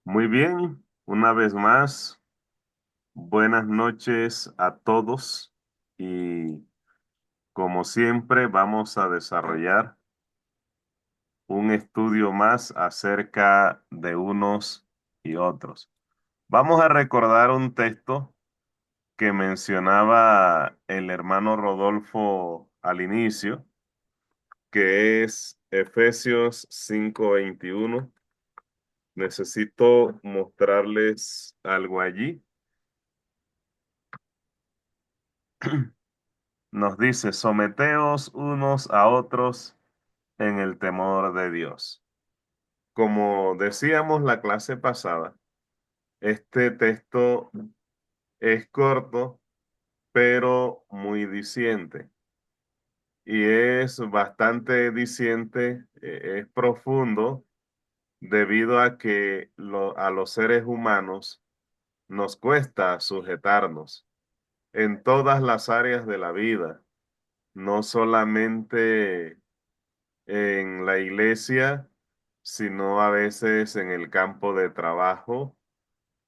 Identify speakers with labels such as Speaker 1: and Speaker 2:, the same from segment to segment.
Speaker 1: Muy bien, una vez más, buenas noches a todos y como siempre vamos a desarrollar un estudio más acerca de unos y otros. Vamos a recordar un texto que mencionaba el hermano Rodolfo al inicio, que es Efesios 5:21. Necesito mostrarles algo allí. Nos dice, someteos unos a otros en el temor de Dios. Como decíamos la clase pasada, este texto es corto, pero muy diciente. Y es bastante diciente, es profundo, debido a que a los seres humanos nos cuesta sujetarnos en todas las áreas de la vida, no solamente en la iglesia, sino a veces en el campo de trabajo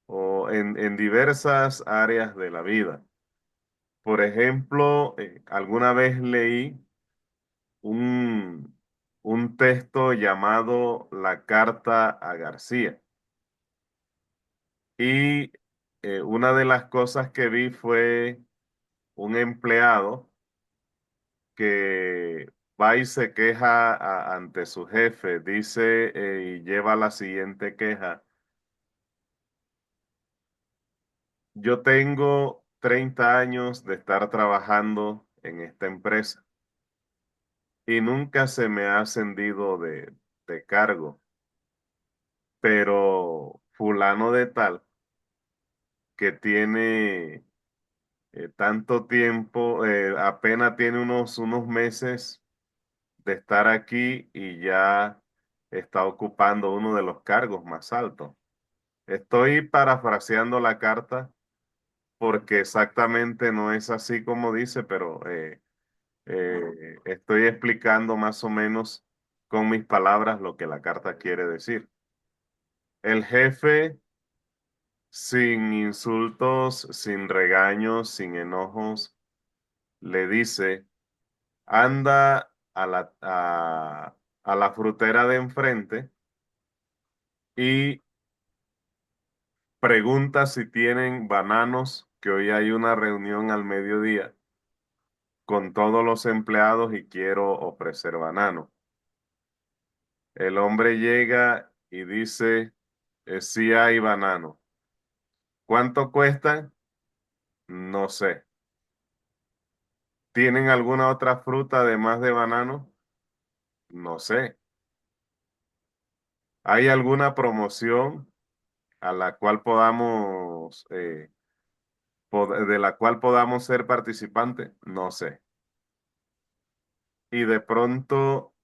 Speaker 1: o en diversas áreas de la vida. Por ejemplo, alguna vez leí un, un texto llamado La Carta a García y una de las cosas que vi fue un empleado que va y se queja ante su jefe, dice y lleva la siguiente queja. Yo tengo 30 años de estar trabajando en esta empresa y nunca se me ha ascendido de cargo, pero fulano de tal que tiene tanto tiempo, apenas tiene unos meses de estar aquí y ya está ocupando uno de los cargos más altos. Estoy parafraseando la carta porque exactamente no es así como dice, pero estoy explicando más o menos con mis palabras lo que la carta quiere decir. El jefe, sin insultos, sin regaños, sin enojos, le dice, anda a la frutera de enfrente y pregunta si tienen bananos, que hoy hay una reunión al mediodía con todos los empleados y quiero ofrecer banano. El hombre llega y dice, sí hay banano. ¿Cuánto cuestan? No sé. ¿Tienen alguna otra fruta además de banano? No sé. ¿Hay alguna promoción a la cual podamos, de la cual podamos ser participantes? No sé. Y de pronto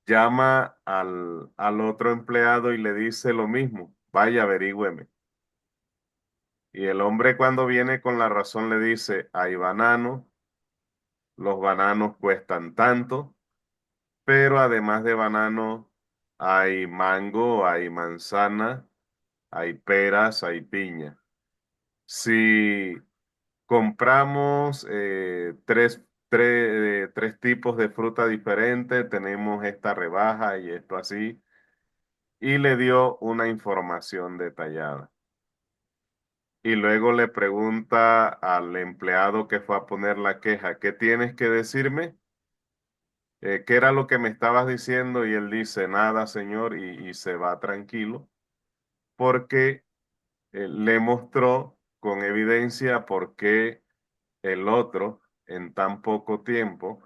Speaker 1: llama al otro empleado y le dice lo mismo. Vaya, averígüeme. Y el hombre cuando viene con la razón le dice, hay banano, los bananos cuestan tanto, pero además de banano hay mango, hay manzana, hay peras, hay piña. Si compramos tres tipos de fruta diferentes, tenemos esta rebaja y esto así, y le dio una información detallada. Y luego le pregunta al empleado que fue a poner la queja, ¿qué tienes que decirme? ¿Qué era lo que me estabas diciendo? Y él dice, nada, señor, y se va tranquilo, porque le mostró con evidencia por qué el otro en tan poco tiempo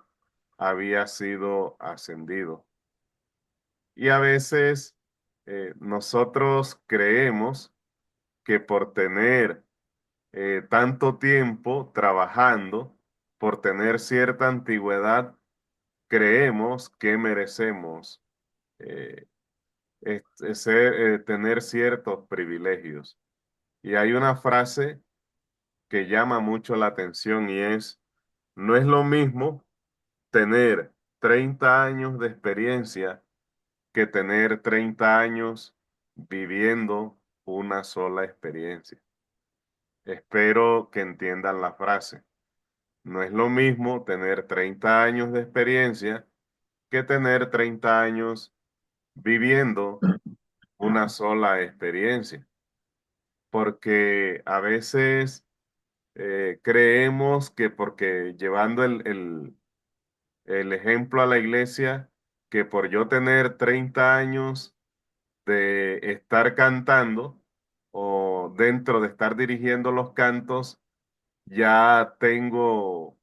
Speaker 1: había sido ascendido. Y a veces nosotros creemos que por tener tanto tiempo trabajando, por tener cierta antigüedad, creemos que merecemos eh, tener ciertos privilegios. Y hay una frase que llama mucho la atención y es, no es lo mismo tener 30 años de experiencia que tener 30 años viviendo una sola experiencia. Espero que entiendan la frase. No es lo mismo tener 30 años de experiencia que tener 30 años viviendo una sola experiencia, porque a veces creemos que porque llevando el ejemplo a la iglesia, que por yo tener 30 años de estar cantando o dentro de estar dirigiendo los cantos, ya tengo,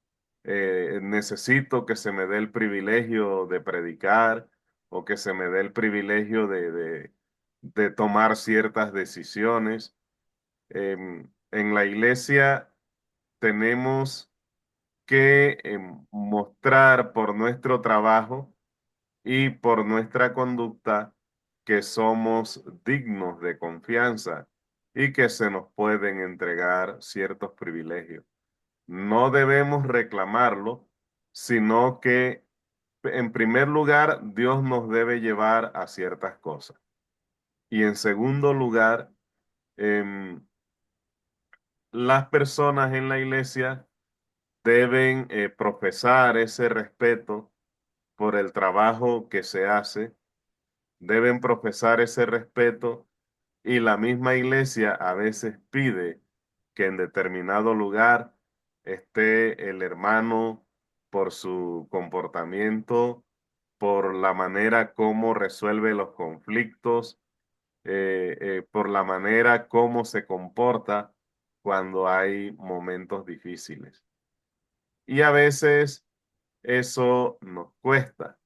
Speaker 1: necesito que se me dé el privilegio de predicar o que se me dé el privilegio de tomar ciertas decisiones. En la iglesia tenemos que mostrar por nuestro trabajo y por nuestra conducta que somos dignos de confianza y que se nos pueden entregar ciertos privilegios. No debemos reclamarlo, sino que en primer lugar Dios nos debe llevar a ciertas cosas. Y en segundo lugar, em, las personas en la iglesia deben profesar ese respeto por el trabajo que se hace, deben profesar ese respeto y la misma iglesia a veces pide que en determinado lugar esté el hermano por su comportamiento, por la manera como resuelve los conflictos, por la manera como se comporta cuando hay momentos difíciles. Y a veces eso nos cuesta.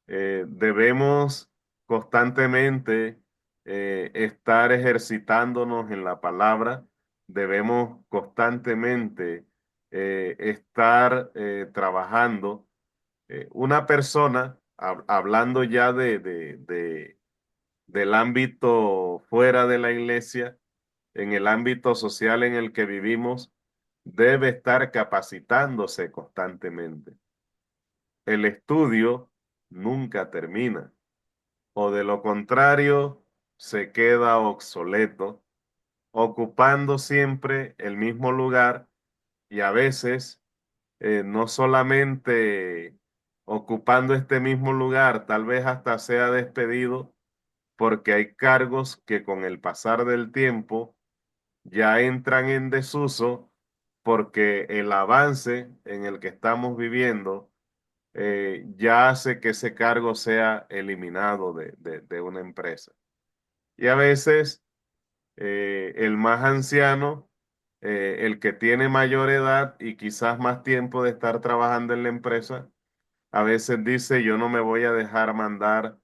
Speaker 1: Debemos constantemente estar ejercitándonos en la palabra, debemos constantemente estar trabajando. Una persona, hablando ya del ámbito fuera de la iglesia, en el ámbito social en el que vivimos, debe estar capacitándose constantemente. El estudio nunca termina, o de lo contrario, se queda obsoleto, ocupando siempre el mismo lugar y a veces no solamente ocupando este mismo lugar, tal vez hasta sea despedido, porque hay cargos que con el pasar del tiempo ya entran en desuso porque el avance en el que estamos viviendo ya hace que ese cargo sea eliminado de una empresa. Y a veces el más anciano, el que tiene mayor edad y quizás más tiempo de estar trabajando en la empresa, a veces dice, yo no me voy a dejar mandar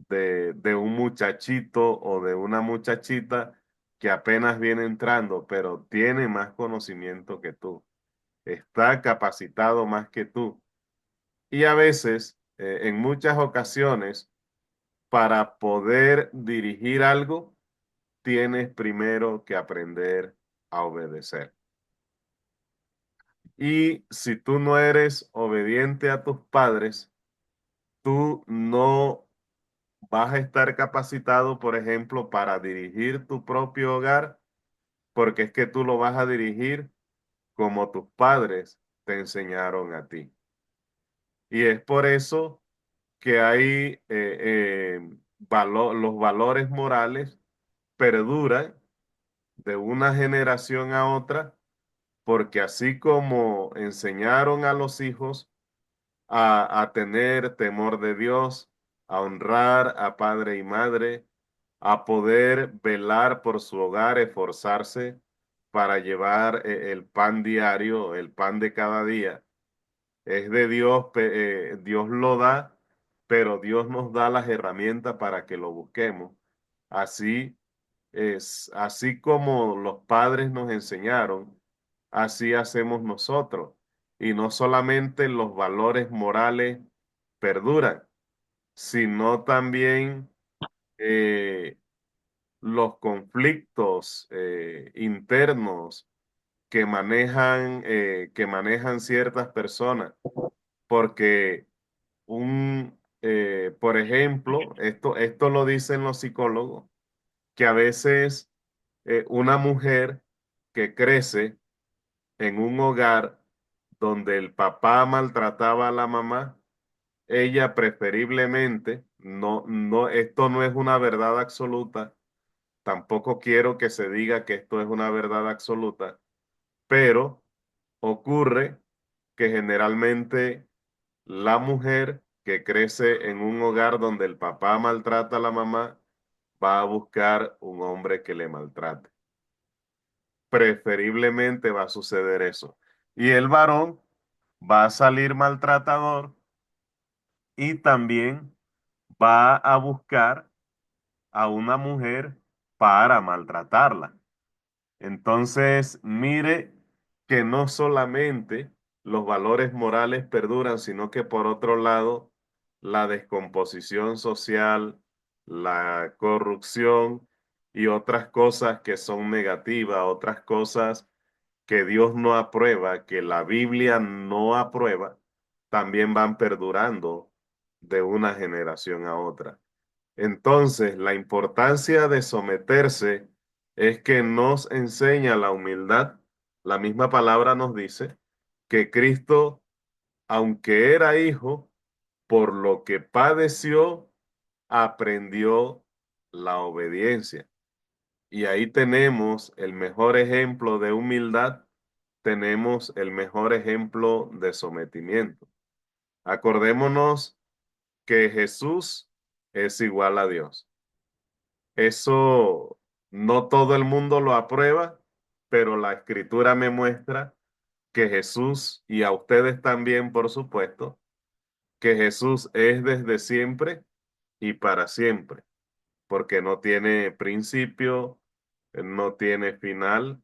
Speaker 1: de un muchachito o de una muchachita que apenas viene entrando, pero tiene más conocimiento que tú, está capacitado más que tú. Y a veces, en muchas ocasiones, para poder dirigir algo, tienes primero que aprender a obedecer. Y si tú no eres obediente a tus padres, tú no vas a estar capacitado, por ejemplo, para dirigir tu propio hogar, porque es que tú lo vas a dirigir como tus padres te enseñaron a ti. Y es por eso que hay los valores morales perduran de una generación a otra, porque así como enseñaron a los hijos a tener temor de Dios, a honrar a padre y madre, a poder velar por su hogar, esforzarse para llevar el pan diario, el pan de cada día. Es de Dios, Dios lo da, pero Dios nos da las herramientas para que lo busquemos. Así es, así como los padres nos enseñaron, así hacemos nosotros. Y no solamente los valores morales perduran, sino también eh, los conflictos internos que manejan ciertas personas. Porque por ejemplo, esto lo dicen los psicólogos, que a veces una mujer que crece en un hogar donde el papá maltrataba a la mamá, ella preferiblemente, esto no es una verdad absoluta, tampoco quiero que se diga que esto es una verdad absoluta, pero ocurre que generalmente la mujer que crece en un hogar donde el papá maltrata a la mamá va a buscar un hombre que le maltrate. Preferiblemente va a suceder eso. Y el varón va a salir maltratador y también va a buscar a una mujer para maltratarla. Entonces, mire que no solamente los valores morales perduran, sino que por otro lado, la descomposición social, la corrupción y otras cosas que son negativas, otras cosas que Dios no aprueba, que la Biblia no aprueba, también van perdurando de una generación a otra. Entonces, la importancia de someterse es que nos enseña la humildad. La misma palabra nos dice que Cristo, aunque era hijo, por lo que padeció, aprendió la obediencia. Y ahí tenemos el mejor ejemplo de humildad, tenemos el mejor ejemplo de sometimiento. Acordémonos que Jesús es igual a Dios. Eso no todo el mundo lo aprueba, pero la escritura me muestra que Jesús, y a ustedes también, por supuesto, que Jesús es desde siempre y para siempre, porque no tiene principio, no tiene final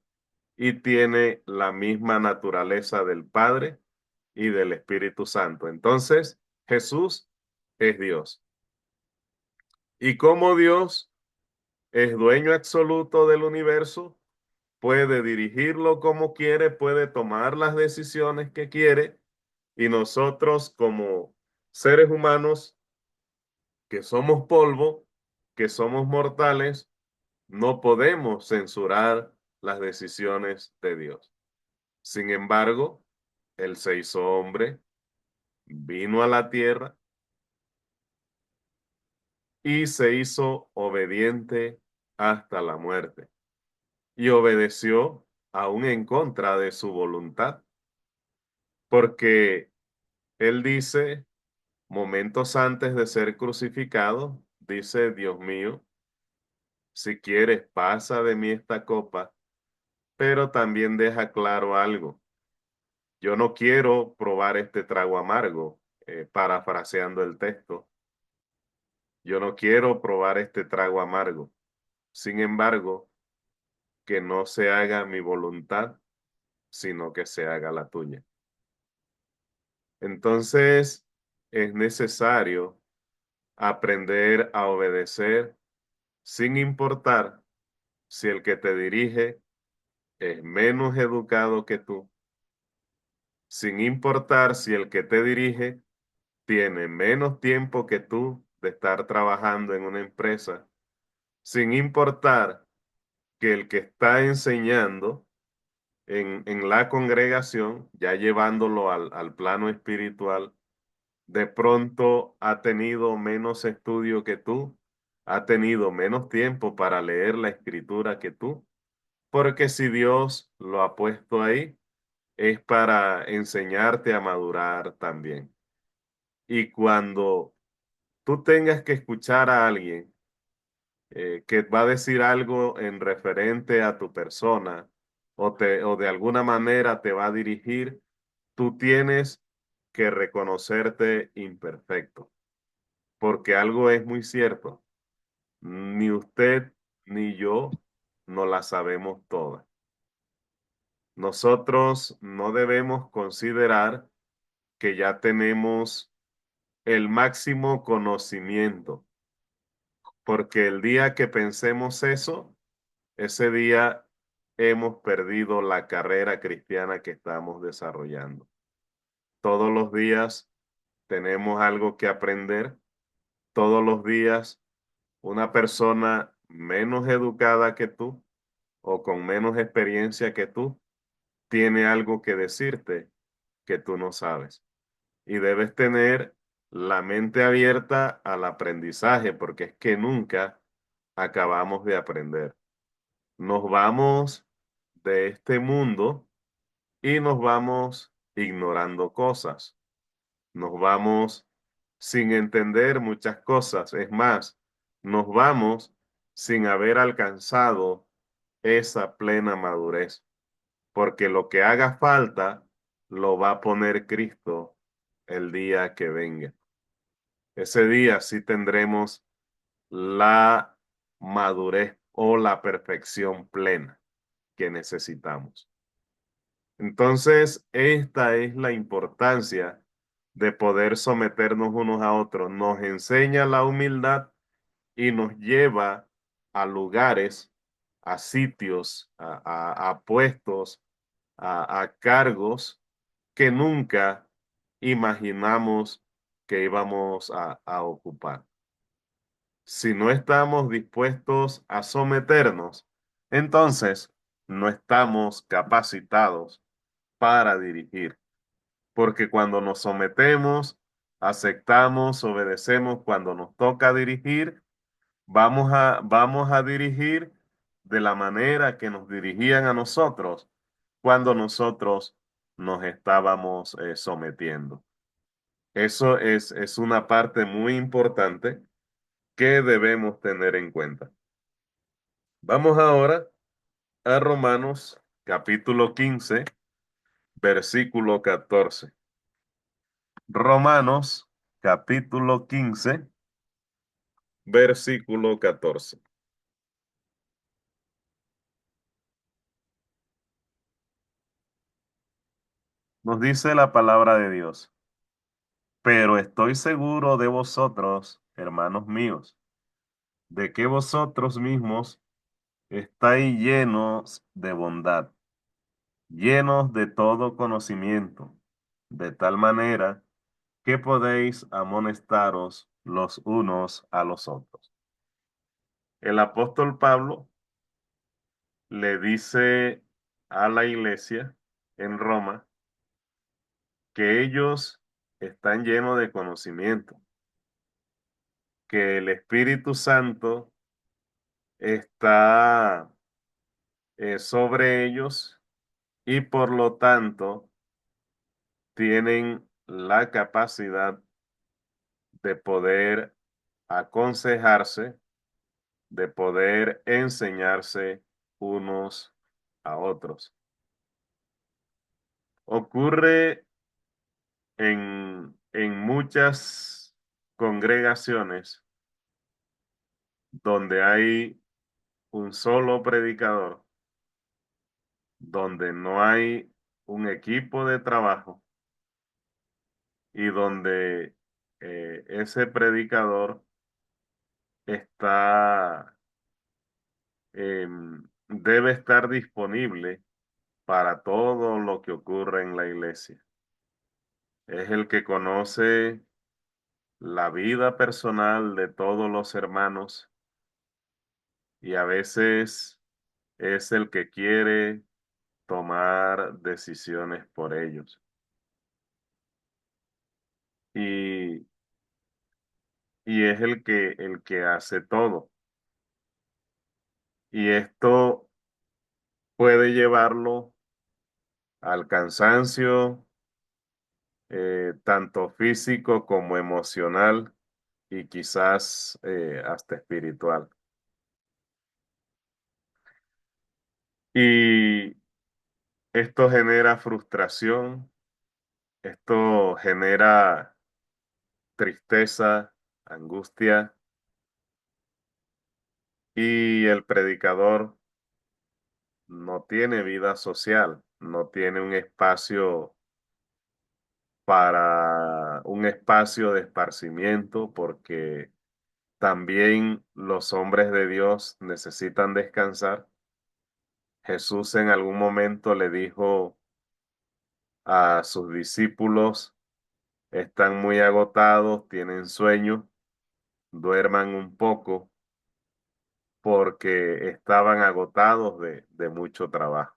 Speaker 1: y tiene la misma naturaleza del Padre y del Espíritu Santo. Entonces, Jesús es Dios. Y como Dios es dueño absoluto del universo, puede dirigirlo como quiere, puede tomar las decisiones que quiere, y nosotros como seres humanos que somos polvo, que somos mortales, no podemos censurar las decisiones de Dios. Sin embargo, Él se hizo hombre, vino a la tierra y se hizo obediente hasta la muerte, y obedeció aún en contra de su voluntad, porque Él dice, momentos antes de ser crucificado, dice, Dios mío, si quieres, pasa de mí esta copa, pero también deja claro algo. Yo no quiero probar este trago amargo, parafraseando el texto. Yo no quiero probar este trago amargo. Sin embargo, que no se haga mi voluntad, sino que se haga la tuya. Entonces, es necesario aprender a obedecer sin importar si el que te dirige es menos educado que tú, sin importar si el que te dirige tiene menos tiempo que tú de estar trabajando en una empresa, sin importar que el que está enseñando en la congregación, ya llevándolo al plano espiritual, de pronto ha tenido menos estudio que tú, ha tenido menos tiempo para leer la escritura que tú, porque si Dios lo ha puesto ahí, es para enseñarte a madurar también. Y cuando tú tengas que escuchar a alguien que va a decir algo en referente a tu persona o de alguna manera te va a dirigir, tú tienes que reconocerte imperfecto, porque algo es muy cierto, ni usted ni yo no la sabemos todas. Nosotros no debemos considerar que ya tenemos el máximo conocimiento, porque el día que pensemos eso, ese día hemos perdido la carrera cristiana que estamos desarrollando. Todos los días tenemos algo que aprender. Todos los días una persona menos educada que tú o con menos experiencia que tú, tiene algo que decirte que tú no sabes. Y debes tener la mente abierta al aprendizaje, porque es que nunca acabamos de aprender. Nos vamos de este mundo y nos vamos ignorando cosas. Nos vamos sin entender muchas cosas. Es más, nos vamos sin haber alcanzado esa plena madurez, porque lo que haga falta lo va a poner Cristo el día que venga. Ese día sí tendremos la madurez o la perfección plena que necesitamos. Entonces, esta es la importancia de poder someternos unos a otros. Nos enseña la humildad y nos lleva a lugares, a sitios, a puestos, a cargos que nunca imaginamos que íbamos a ocupar. Si no estamos dispuestos a someternos, entonces no estamos capacitados para dirigir, porque cuando nos sometemos, aceptamos, obedecemos, cuando nos toca dirigir, vamos a dirigir de la manera que nos dirigían a nosotros cuando nosotros nos estábamos sometiendo. Eso es una parte muy importante que debemos tener en cuenta. Vamos ahora a Romanos capítulo 15, versículo 14. Romanos capítulo 15, versículo 14. Nos dice la palabra de Dios, pero estoy seguro de vosotros, hermanos míos, de que vosotros mismos estáis llenos de bondad, llenos de todo conocimiento, de tal manera que podéis amonestaros los unos a los otros. El apóstol Pablo le dice a la iglesia en Roma que ellos están llenos de conocimiento, que el Espíritu Santo está sobre ellos y por lo tanto tienen la capacidad de poder aconsejarse, de poder enseñarse unos a otros. Ocurre en muchas congregaciones donde hay un solo predicador, donde no hay un equipo de trabajo y donde ese predicador está, debe estar disponible para todo lo que ocurre en la iglesia. Es el que conoce la vida personal de todos los hermanos y a veces es el que quiere tomar decisiones por ellos. Y, y es el que hace todo. Y esto puede llevarlo al cansancio, tanto físico como emocional y quizás hasta espiritual. Y esto genera frustración, esto genera tristeza, angustia, y el predicador no tiene vida social, no tiene un espacio para un espacio de esparcimiento, porque también los hombres de Dios necesitan descansar. Jesús en algún momento le dijo a sus discípulos, están muy agotados, tienen sueño, duerman un poco. porque estaban agotados de mucho trabajo.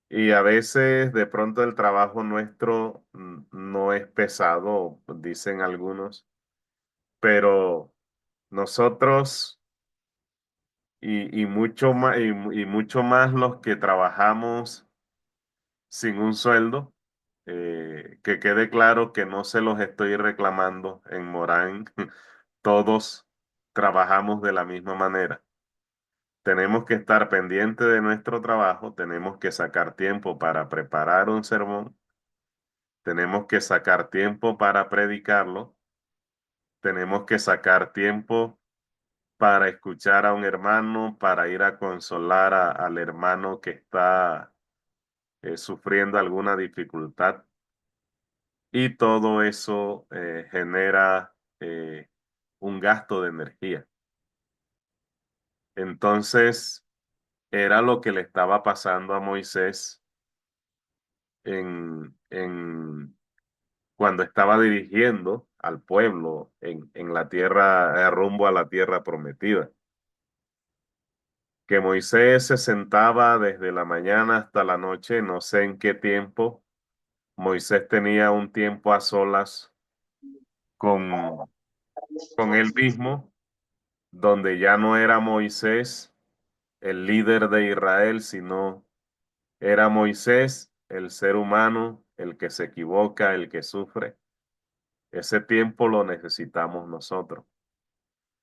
Speaker 1: Y a veces de pronto el trabajo nuestro no es pesado, dicen algunos, pero nosotros y mucho más, y mucho más los que trabajamos sin un sueldo, que quede claro que no se los estoy reclamando en Morán, todos trabajamos de la misma manera. Tenemos que estar pendientes de nuestro trabajo, tenemos que sacar tiempo para preparar un sermón, tenemos que sacar tiempo para predicarlo, tenemos que sacar tiempo para escuchar a un hermano, para ir a consolar al hermano que está sufriendo alguna dificultad. Y todo eso genera un gasto de energía. Entonces, era lo que le estaba pasando a Moisés cuando estaba dirigiendo al pueblo en la tierra, rumbo a la tierra prometida. Que Moisés se sentaba desde la mañana hasta la noche, no sé en qué tiempo. Moisés tenía un tiempo a solas con, con él mismo, donde ya no era Moisés el líder de Israel, sino era Moisés el ser humano, el que se equivoca, el que sufre. Ese tiempo lo necesitamos nosotros.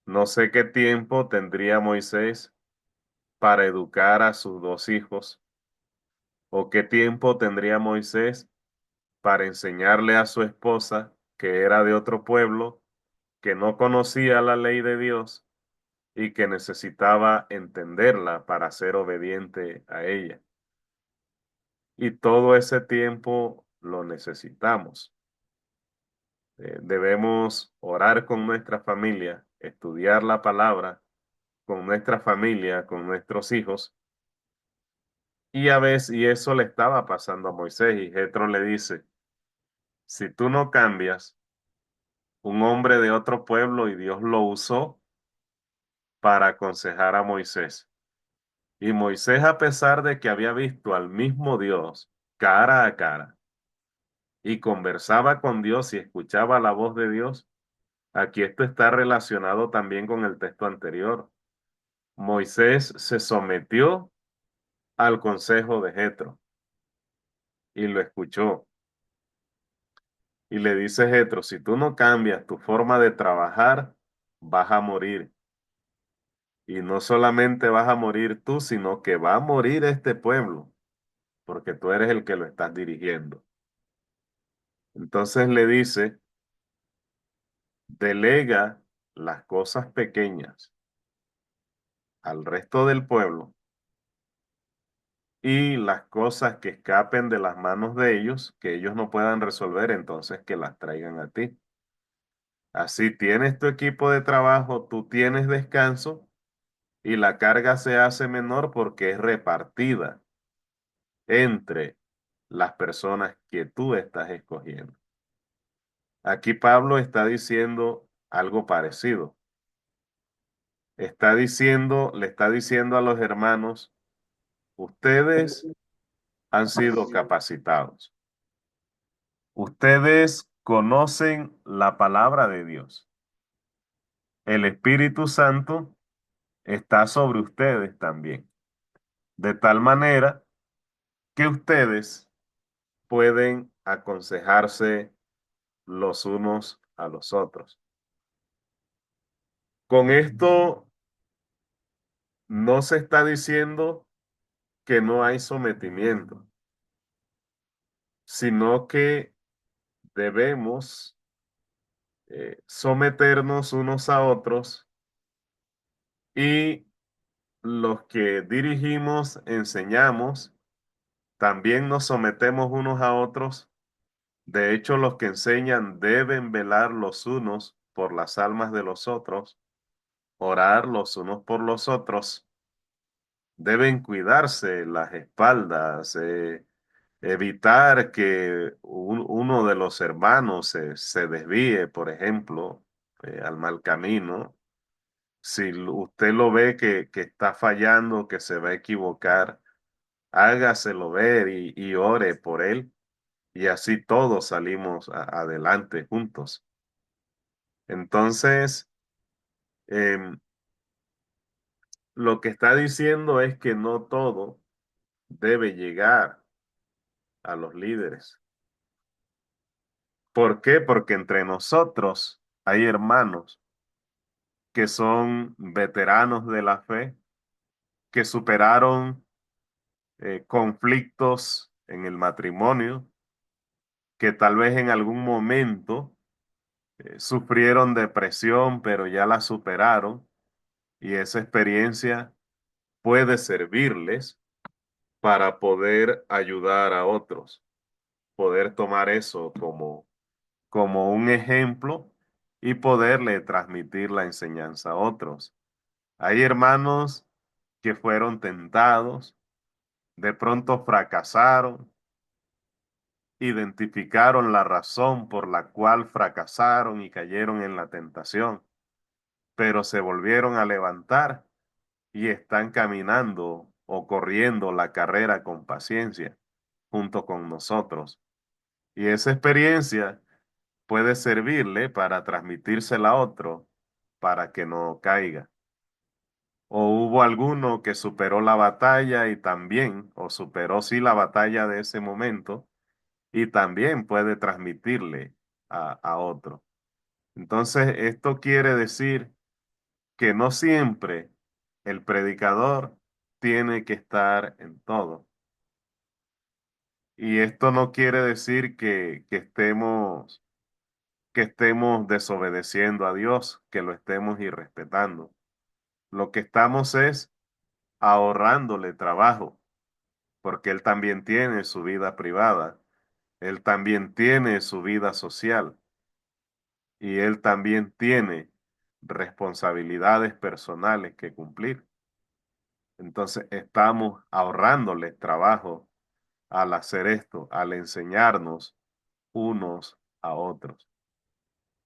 Speaker 1: No sé qué tiempo tendría Moisés para educar a sus dos hijos, o qué tiempo tendría Moisés para enseñarle a su esposa, que era de otro pueblo, que no conocía la ley de Dios y que necesitaba entenderla para ser obediente a ella. Y todo ese tiempo lo necesitamos. Debemos orar con nuestra familia, estudiar la palabra con nuestra familia, con nuestros hijos. Y a veces, y eso le estaba pasando a Moisés, y Jetro le dice, si tú no cambias, un hombre de otro pueblo, y Dios lo usó para aconsejar a Moisés. Y Moisés, a pesar de que había visto al mismo Dios cara a cara y conversaba con Dios y escuchaba la voz de Dios, aquí esto está relacionado también con el texto anterior. Moisés se sometió al consejo de Jetro y lo escuchó. Y le dice Jetro, si tú no cambias tu forma de trabajar, vas a morir. Y no solamente vas a morir tú, sino que va a morir este pueblo, porque tú eres el que lo estás dirigiendo. Entonces le dice, delega las cosas pequeñas al resto del pueblo y las cosas que escapen de las manos de ellos, que ellos no puedan resolver, entonces que las traigan a ti. Así tienes tu equipo de trabajo, tú tienes descanso y la carga se hace menor porque es repartida entre las personas que tú estás escogiendo. Aquí Pablo está diciendo algo parecido. Le está diciendo a los hermanos, ustedes han sido capacitados. Ustedes conocen la palabra de Dios. El Espíritu Santo está sobre ustedes también. De tal manera que ustedes pueden aconsejarse los unos a los otros. Con esto no se está diciendo que no hay sometimiento, sino que debemos someternos unos a otros y los que dirigimos, enseñamos, también nos sometemos unos a otros. De hecho, los que enseñan deben velar los unos por las almas de los otros, orar los unos por los otros, deben cuidarse las espaldas, evitar que uno de los hermanos se desvíe, por ejemplo, al mal camino. Si usted lo ve que está fallando, que se va a equivocar, hágaselo ver y ore por él. Y así todos salimos adelante juntos. Entonces, em, lo que está diciendo es que no todo debe llegar a los líderes. ¿Por qué? Porque entre nosotros hay hermanos que son veteranos de la fe, que superaron conflictos en el matrimonio, que tal vez en algún momento sufrieron depresión, pero ya la superaron y esa experiencia puede servirles para poder ayudar a otros, poder tomar eso como un ejemplo y poderle transmitir la enseñanza a otros. Hay hermanos que fueron tentados, de pronto fracasaron, identificaron la razón por la cual fracasaron y cayeron en la tentación, pero se volvieron a levantar y están caminando o corriendo la carrera con paciencia junto con nosotros. Y esa experiencia puede servirle para transmitírsela a otro para que no caiga. O hubo alguno que superó la batalla y también, o superó sí la batalla de ese momento y también puede transmitirle a otro. Entonces, esto quiere decir que no siempre el predicador tiene que estar en todo. Y esto no quiere decir que estemos desobedeciendo a Dios, que lo estemos irrespetando. Lo que estamos es ahorrándole trabajo, porque Él también tiene su vida privada, Él también tiene su vida social y Él también tiene responsabilidades personales que cumplir. Entonces estamos ahorrándole trabajo al hacer esto, al enseñarnos unos a otros.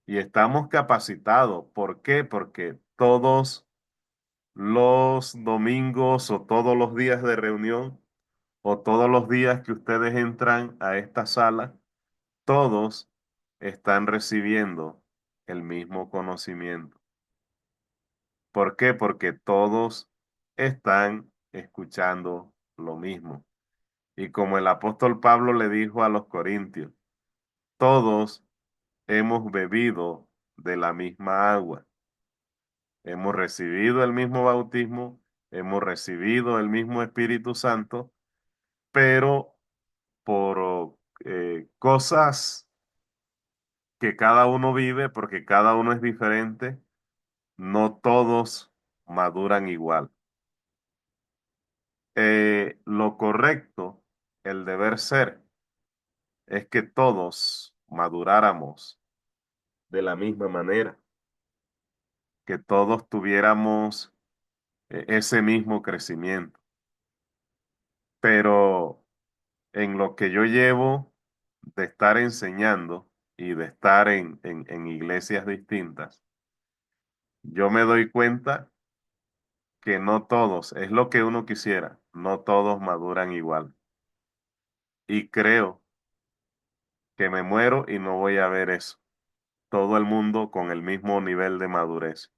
Speaker 1: Y estamos capacitados. ¿Por qué? Porque todos los domingos o todos los días de reunión o todos los días que ustedes entran a esta sala, todos están recibiendo el mismo conocimiento. ¿Por qué? Porque todos están escuchando lo mismo. Y como el apóstol Pablo le dijo a los corintios, todos hemos bebido de la misma agua, hemos recibido el mismo bautismo, hemos recibido el mismo Espíritu Santo, pero por cosas que cada uno vive, porque cada uno es diferente, no todos maduran igual. Lo correcto, el deber ser, es que todos maduráramos de la misma manera, que todos tuviéramos ese mismo crecimiento. Pero en lo que yo llevo de estar enseñando y de estar en iglesias distintas, yo me doy cuenta que no todos, es lo que uno quisiera, no todos maduran igual. Y creo que me muero y no voy a ver eso. Todo el mundo con el mismo nivel de madurez.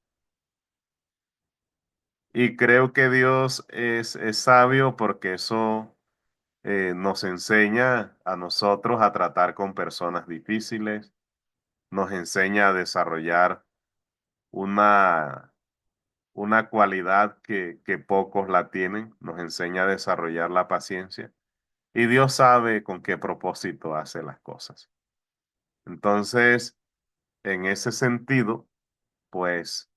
Speaker 1: Y creo que Dios es sabio porque eso nos enseña a nosotros a tratar con personas difíciles, nos enseña a desarrollar una, una cualidad que pocos la tienen, nos enseña a desarrollar la paciencia y Dios sabe con qué propósito hace las cosas. Entonces, en ese sentido, pues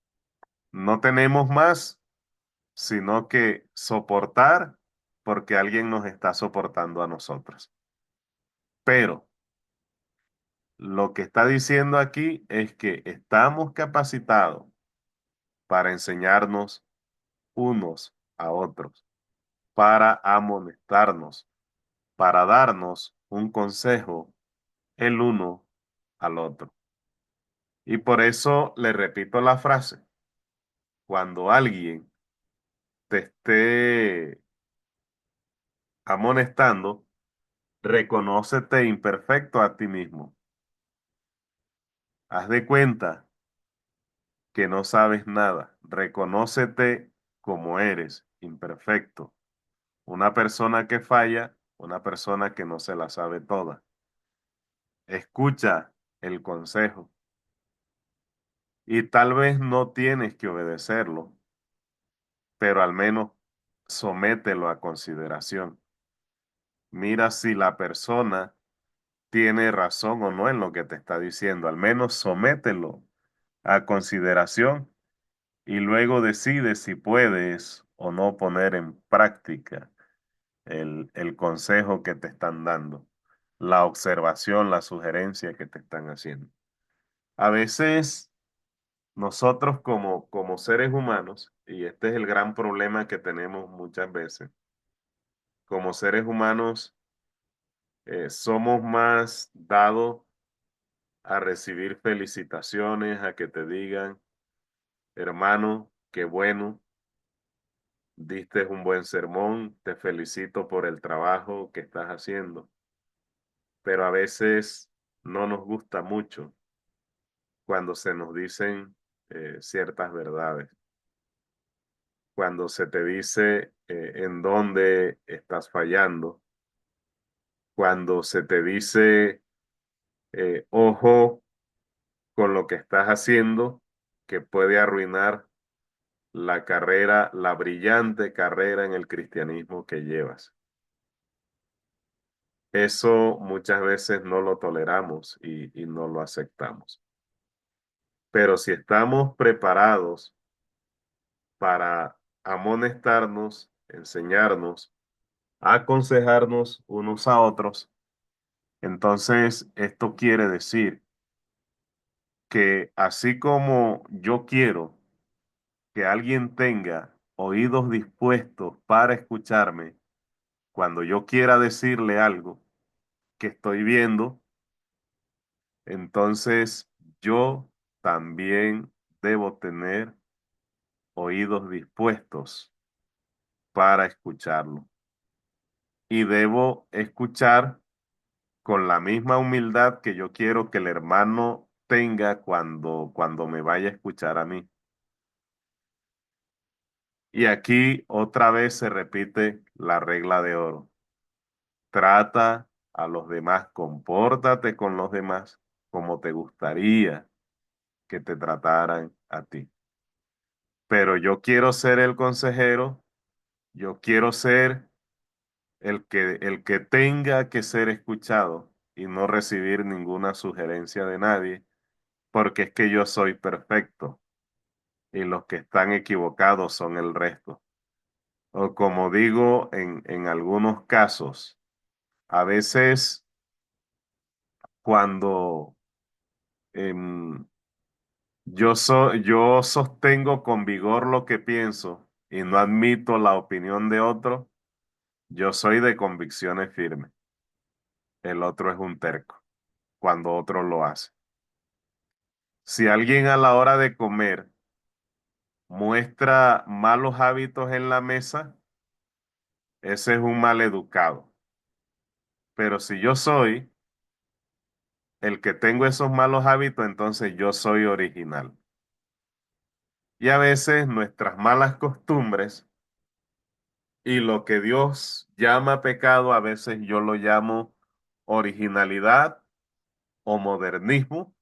Speaker 1: no tenemos más sino que soportar porque alguien nos está soportando a nosotros. Pero lo que está diciendo aquí es que estamos capacitados para enseñarnos unos a otros, para amonestarnos, para darnos un consejo el uno al otro. Y por eso le repito la frase, cuando alguien te esté amonestando, reconócete imperfecto a ti mismo. Haz de cuenta que no sabes nada. Reconócete como eres, imperfecto. Una persona que falla, una persona que no se la sabe toda. Escucha el consejo y tal vez no tienes que obedecerlo, pero al menos somételo a consideración. Mira si la persona tiene razón o no en lo que te está diciendo. Al menos somételo a consideración y luego decide si puedes o no poner en práctica el consejo que te están dando, la observación, la sugerencia que te están haciendo. A veces nosotros como seres humanos, y este es el gran problema que tenemos muchas veces, como seres humanos somos más dados a recibir felicitaciones, a que te digan, hermano, qué bueno, diste un buen sermón, te felicito por el trabajo que estás haciendo, pero a veces no nos gusta mucho cuando se nos dicen ciertas verdades, cuando se te dice en dónde estás fallando, cuando se te dice, ojo con lo que estás haciendo, que puede arruinar la carrera, la brillante carrera en el cristianismo que llevas. Eso muchas veces no lo toleramos y no lo aceptamos. Pero si estamos preparados para amonestarnos, enseñarnos, aconsejarnos unos a otros, entonces esto quiere decir que así como yo quiero que alguien tenga oídos dispuestos para escucharme cuando yo quiera decirle algo que estoy viendo, entonces yo también debo tener oídos dispuestos para escucharlo. Y debo escuchar con la misma humildad que yo quiero que el hermano tenga cuando me vaya a escuchar a mí. Y aquí otra vez se repite la regla de oro. Trata a los demás, compórtate con los demás como te gustaría que te trataran a ti. Pero yo quiero ser el consejero, yo quiero ser el que tenga que ser escuchado y no recibir ninguna sugerencia de nadie, porque es que yo soy perfecto y los que están equivocados son el resto. O como digo en algunos casos, a veces cuando em, yo sostengo con vigor lo que pienso y no admito la opinión de otro, yo soy de convicciones firmes. El otro es un terco cuando otro lo hace. Si alguien a la hora de comer muestra malos hábitos en la mesa, ese es un mal educado. Pero si yo soy el que tengo esos malos hábitos, entonces yo soy original. Y a veces nuestras malas costumbres y lo que Dios llama pecado, a veces yo lo llamo originalidad o modernismo.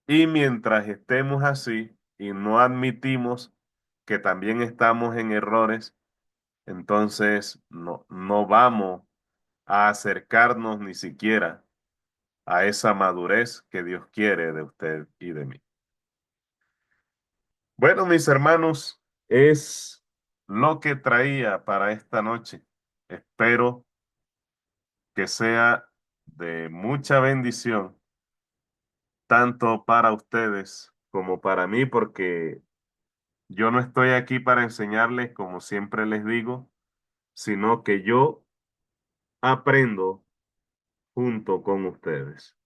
Speaker 1: Y mientras estemos así y no admitimos que también estamos en errores, entonces no vamos a acercarnos ni siquiera a esa madurez que Dios quiere de usted y de mí. Bueno, mis hermanos, es lo que traía para esta noche. Espero que sea de mucha bendición, tanto para ustedes como para mí, porque yo no estoy aquí para enseñarles, como siempre les digo, sino que yo aprendo junto con ustedes.